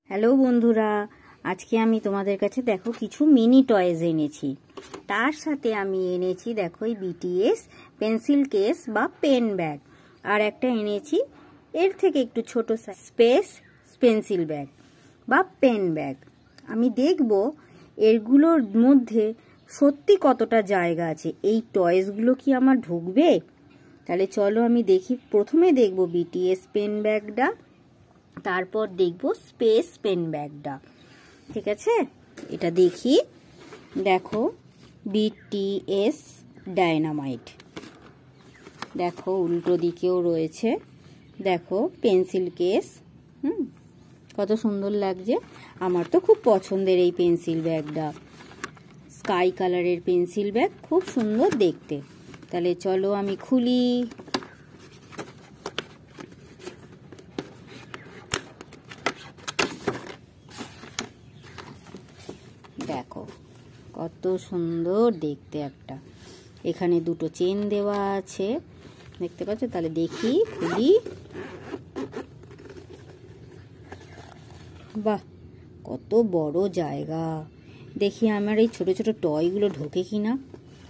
Hello বন্ধুরা, আজকে আমি তোমাদের কাছে দেখো কিছু মিনি টয়েজ এনেছি। তার সাথে আমি এনেছি দেখো এই বিটিএস পেন্সিল কেস বা পেন ব্যাগ, আর একটা এনেছি এর থেকে একটু ছোট স্পেস পেন্সিল ব্যাগ বা পেন ব্যাগ। আমি দেখব এগুলোর মধ্যে সত্যি কতটা জায়গা আছে, এই টয়েসগুলো কি আমার ঢুকবে। তাহলে চলো আমি দেখি। প্রথমে দেখব বিটিএস পেন ব্যাগটা, তারপর দেখব স্পেস পেন ব্যাগটা। ঠিক আছে, এটা দেখি। দেখো বিটিএস ডায়নামাইট, দেখো উল্টো দিকেও রয়েছে। দেখো পেন্সিল কেস, কত সুন্দর লাগছে। আমার তো খুব পছন্দের এই পেন্সিল ব্যাগটা, স্কাই কালারের পেন্সিল ব্যাগ, খুব সুন্দর দেখতে। তাহলে চলো আমি খুলি। দেখো কত সুন্দর দেখতে একটা। এখানে দুটো চেন দেওয়া আছে, দেখতে পাচ্ছ? তাহলে দেখি, খুলি। বাহ, কত বড় জায়গা। দেখি আমার এই ছোট ছোট টয়গুলো ঢোকে কিনা।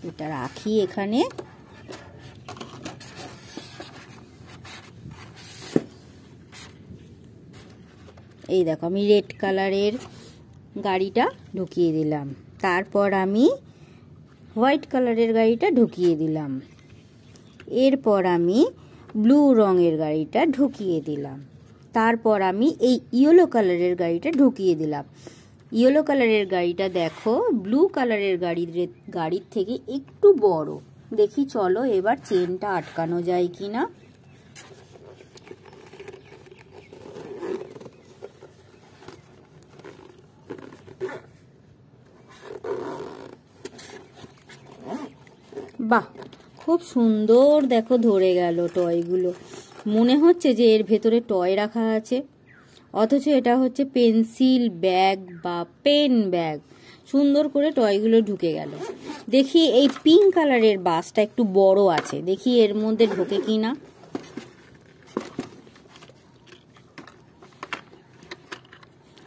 এটা রাখি এখানে। এই দেখো আমি রেড কালারের গাড়িটা ঢুকিয়ে দিলাম, তারপর আমি হোয়াইট কালারের গাড়িটা ঢুকিয়ে দিলাম, এরপর আমি ব্লু রঙের গাড়িটা ঢুকিয়ে দিলাম, তারপর আমি এই ইয়েলো কালারের গাড়িটা ঢুকিয়ে দিলাম। ইয়েলো কালারের গাড়িটা দেখো ব্লু কালারের গাড়ির থেকে একটু বড়। দেখি চলো এবার চেনটা আটকানো যায় কিনা। বাহ, খুব সুন্দর দেখো ধরে গেল টয়গুলো। মনে হচ্ছে যে এর ভেতরে টয় রাখা আছে, অথচ এটা হচ্ছে পেন্সিল ব্যাগ বা পেন ব্যাগ। সুন্দর করে টয়গুলো ঢুকে গেল। দেখি এই পিঙ্ক কালারের বাসটা একটু বড় আছে, দেখি এর মধ্যে ঢোকে কিনা।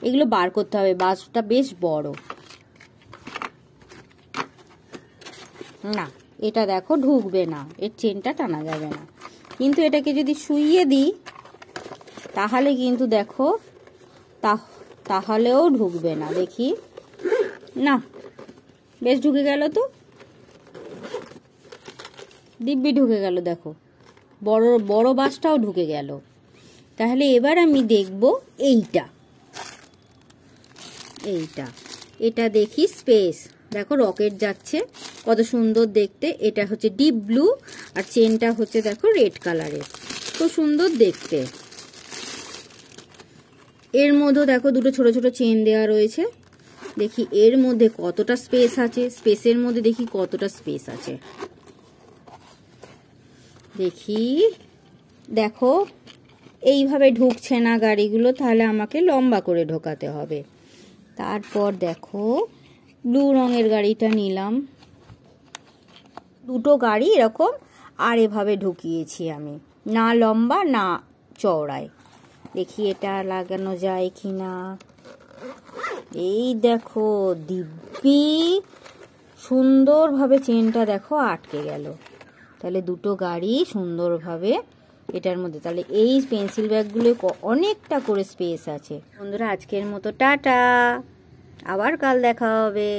এগুলো বার করতে হবে, বাসটা বেশ বড়। না, এটা দেখো ঢুকবে না, এর চেনটা টানা যাবে না। কিন্তু এটাকে যদি শুইয়ে দিই তাহলে কিন্তু দেখো তাহলেও ঢুকবে না। দেখি, না, বেশ ঢুকে গেল তো, দিব্যি ঢুকে গেল। দেখো বড় বড় বাসটাও ঢুকে গেল। তাহলে এবার আমি দেখব এইটা। এটা দেখি স্পেস। দেখো রকেট যাচ্ছে, কত সুন্দর দেখতে। এটা হচ্ছে ডিপ ব্লু, আর চেনটা হচ্ছে দেখো রেড কালারের, খুব সুন্দর দেখতে। এর মধ্যে দেখো দুটো ছোট ছোট চেন দেওয়া রয়েছে। দেখি এর মধ্যে কতটা স্পেস আছে, স্পেসের মধ্যে দেখি কতটা স্পেস আছে। দেখি, দেখো এইভাবে ঢুকছে না গাড়িগুলো, তাহলে আমাকে লম্বা করে ঢোকাতে হবে। তারপর দেখো ব্লু রঙের গাড়িটা নিলাম, দুটো গাড়ি এরকম আর এভাবে ঢুকিয়েছি আমি, না লম্বা না চওড়ায়। দেখি এটা লাগানো যায় কিনা। এই দেখো দিব্যি সুন্দরভাবে চেনটা দেখো আটকে গেল। তাহলে দুটো গাড়ি সুন্দরভাবে এটার মধ্যে। তাহলে এই পেন্সিল ব্যাগগুলো অনেকটা করে স্পেস আছে। বন্ধুরা, আজকের মতো টাটা, আবার কাল দেখা হবে।